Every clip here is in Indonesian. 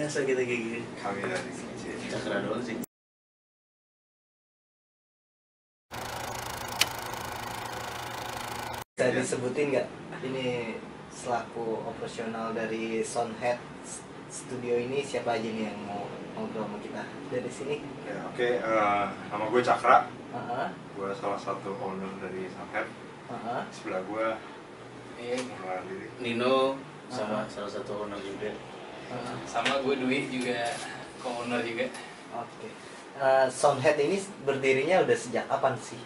biasa kita kayak gini. Kami dari kecil. Cakra doang sih. Bisa disebutin nggak ini selaku operasional dari Soundhead Studio ini siapa aja nih yang mau ngobrol sama kita dari sini? Ya, oke, nama gue Cakra. Uh-huh. Gue salah satu owner dari Soundhead. Uh-huh. Sebelah gue mengenalkan diri. Nino sama salah satu owner juga. Sama gue Dwi juga co-owner juga. Oke. Soundhead ini berdirinya udah sejak kapan sih?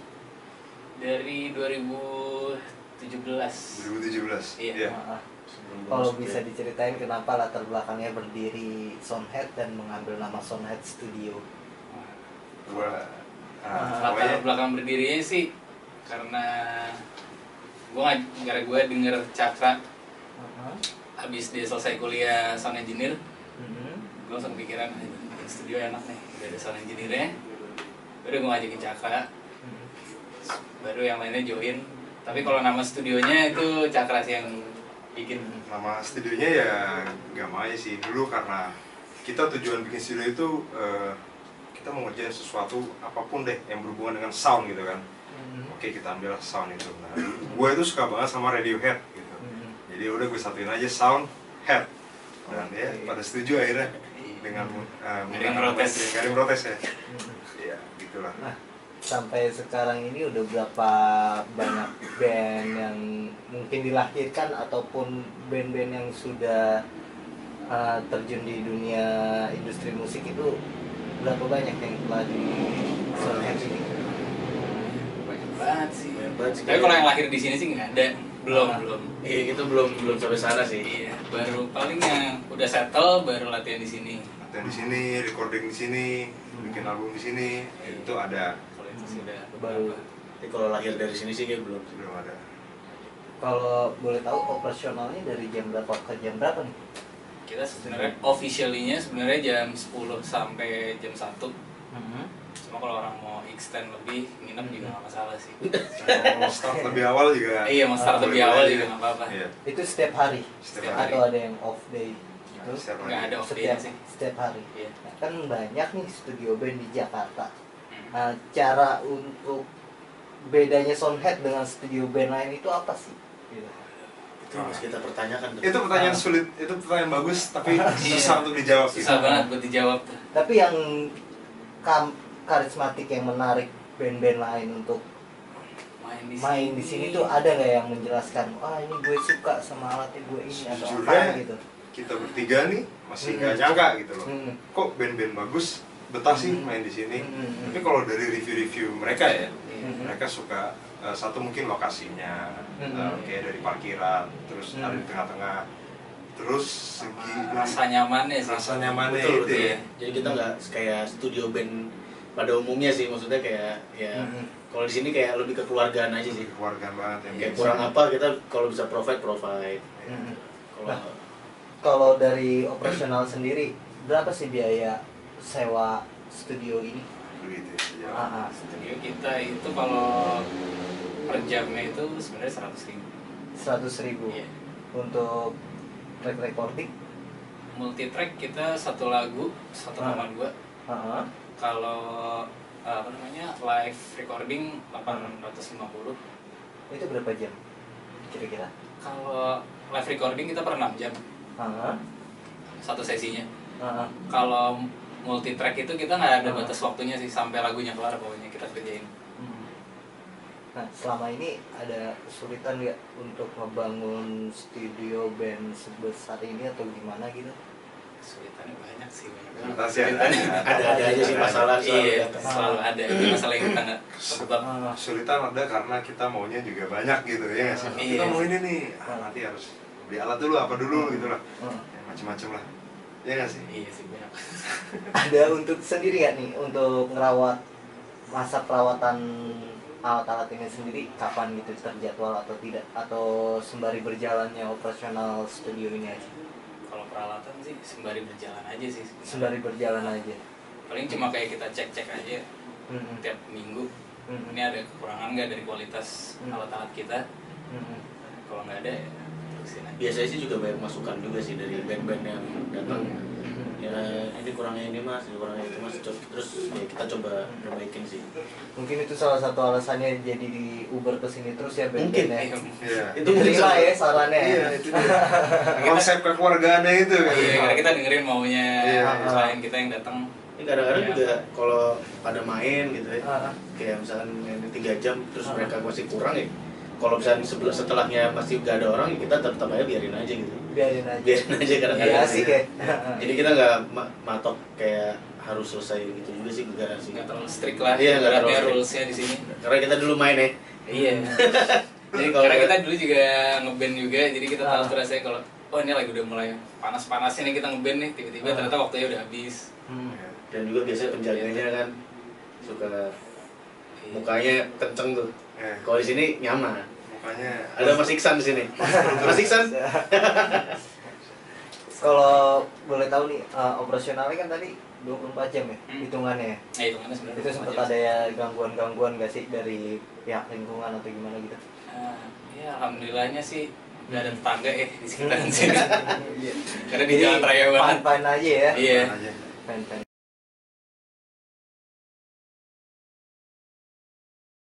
Dari 2017. 2017. Iya. Kalau bisa diceritain kenapa latar belakangnya berdiri Soundhead dan mengambil nama Soundhead Studio? Gue Latar belakang berdirinya sih karena gue denger Cakra habis dia selesai kuliah sound engineer, gue langsung pikiran studio enak nih, udah ada sound engineer-nya. Baru gue ngajakin Cakra, baru yang lainnya join. Tapi kalau nama studionya itu Cakra sih yang bikin. Nama studionya ya Gamai sih dulu, karena kita tujuan bikin studio itu kita mau ngerjain sesuatu apapun deh yang berhubungan dengan sound gitu kan. Oke, kita ambil sound itu. Nah, gue itu suka banget sama Radiohead gitu. Jadi udah gue satuin aja Soundhead. Dan ya pada setuju akhirnya dengan Gak ada yang protes ya. Iya, gitulah. Nah, sampai sekarang ini udah berapa banyak band yang mungkin dilahirkan ataupun band-band yang sudah terjun di dunia industri musik itu berapa banyak yang telah di Soundhead ini? Banyak banget sih. Banget sih. Tapi kalau yang lahir di sini sih nggak ada. Belum. Iya, kita belum sampai sana sih. Iya, baru paling yang udah settle baru latihan di sini. Latihan di sini, recording di sini, bikin album di sini, itu ada. Kalau itu sudah Baru. Tapi kalau lahir dari sini sih kayak belum. Belum ada. Kalau boleh tahu operasionalnya dari jam berapa ke jam berapa nih? kita sebenarnya officially-nya sebenarnya jam 10 sampai jam 1. Cuma kalau orang mau extend lebih, nginep juga nggak masalah sih. Mau start lebih awal juga. Iya, mau start lebih awal juga nggak apa-apa. Iya. Itu setiap hari? Setiap hari. Atau ada yang off day? Itu Setiap Nggak hari. ada off day setiap, sih. setiap hari? Iya. Nah, kan banyak nih studio band di Jakarta. Nah, cara untuk bedanya Soundhead dengan studio band lain itu apa sih? Gitu. Itu harus kita pertanyakan. Itu pertanyaan sulit, itu pertanyaan bagus tapi susah untuk dijawab. Susah banget buat dijawab. Tapi yang karismatik yang menarik band-band lain untuk main di sini tuh ada nggak yang menjelaskan, ini gue suka sama alatnya gue ini atau Sejujurnya, apa gitu? kita bertiga nih masih nggak nyangka gitu loh. Kok band-band bagus betah sih main di sini. Tapi kalau dari review-review mereka ya, mereka suka satu mungkin lokasinya, kayak dari parkiran, terus ada di tengah-tengah, terus segi Rasa nyamannya sih. rasa nyamannya Betul, itu ya. Jadi kita nggak kayak studio band pada umumnya sih, maksudnya kayak ya kalau di sini kayak lebih kekeluargaan aja sih. Keluargaan banget yang Kayak bisa. kurang apa kita kalau bisa provide. Kalau Kalau dari operasional sendiri berapa sih biaya sewa studio ini? Begitu ya. Studio kita itu kalau per jamnya itu sebenarnya 100.000. 100.000 Iya. untuk track recording. Multi track kita satu lagu 1,2. Kalau live recording 850. Itu berapa jam kira-kira? Kalau live recording kita per 6 jam satu sesinya. Kalau multi track itu kita nggak ada batas waktunya sih, sampai lagunya kelar pokoknya kita kerjain. Nah, selama ini ada kesulitan nggak untuk ngebangun studio band sebesar ini atau gimana gitu? Kesulitannya banyak sih, ada aja sih masalah. Iya, selalu ada. Itu masalah yang kita nggak tebak. Kesulitan ada karena kita maunya juga banyak gitu ya nggak sih. Kita mau ini nih, nanti harus beli alat dulu apa dulu gitu lah, ya, macam-macam lah, ya nggak sih. Iya sih banyak. Ada untuk sendiri nggak nih untuk ngerawat masa perawatan alat-alat ini sendiri kapan gitu terjadwal atau tidak, atau sembari berjalannya operasional studio ini aja? Kalau peralatan sih sembari berjalan aja sih sebenarnya. Sembari berjalan aja. Paling cuma kayak kita cek-cek aja tiap minggu. Ini ada kekurangan nggak dari kualitas alat-alat kita? Kalau nggak ada ya terusin aja. Biasanya sih juga banyak masukan juga sih dari band-band yang datang. ya ini kurangnya ini mas, ini kurangnya itu mas, terus ya kita coba perbaikin sih. Mungkin itu salah satu alasannya jadi di Uber kesini terus ya Mungkin. ya. Iya. Itu terima ya sarannya. Iya, itu dia. Konsep kekeluargaannya itu kan. Iya, karena kita dengerin maunya Iya. klien kita yang datang. Ini kadang-kadang Ya. juga kalau pada main gitu ya, kayak misalkan main 3 jam terus mereka masih kurang ya. Kalau misalnya setelahnya masih gak ada orang, ya kita tetap aja biarin aja gitu. Biarin aja. Biarin aja kadang-kadang. Iya asik ya. Jadi kita nggak matok kayak harus selesai gitu juga sih, enggak sih. Nggak terlalu strict lah. Iya, nggak terlalu Ibaratnya strict. rulesnya di sini. Karena kita dulu main ya. Iya. Jadi kalau Karena kita dulu juga ngeband juga, jadi kita tahu tuh rasanya kalau oh ini lagi udah mulai panas-panasnya nih kita ngeband nih, tiba-tiba ternyata waktunya udah habis. dan juga biasanya penjaganya kan suka mukanya kenceng tuh. Kalau di sini nyaman. Makanya Ada Mas Iksan di sini. Mas Iksan? Kalau boleh tahu nih operasionalnya kan tadi 24 jam ya hitungannya. Nah, itu mana sebenarnya? Itu sempat ada ya gangguan-gangguan gak sih dari pihak lingkungan atau gimana gitu? Ya alhamdulillahnya sih nggak ada tetangga ya di sekitaran sini. Iya. Karena di jalan raya banget. Fine-fine aja ya. Iya. aja. Fine-fine.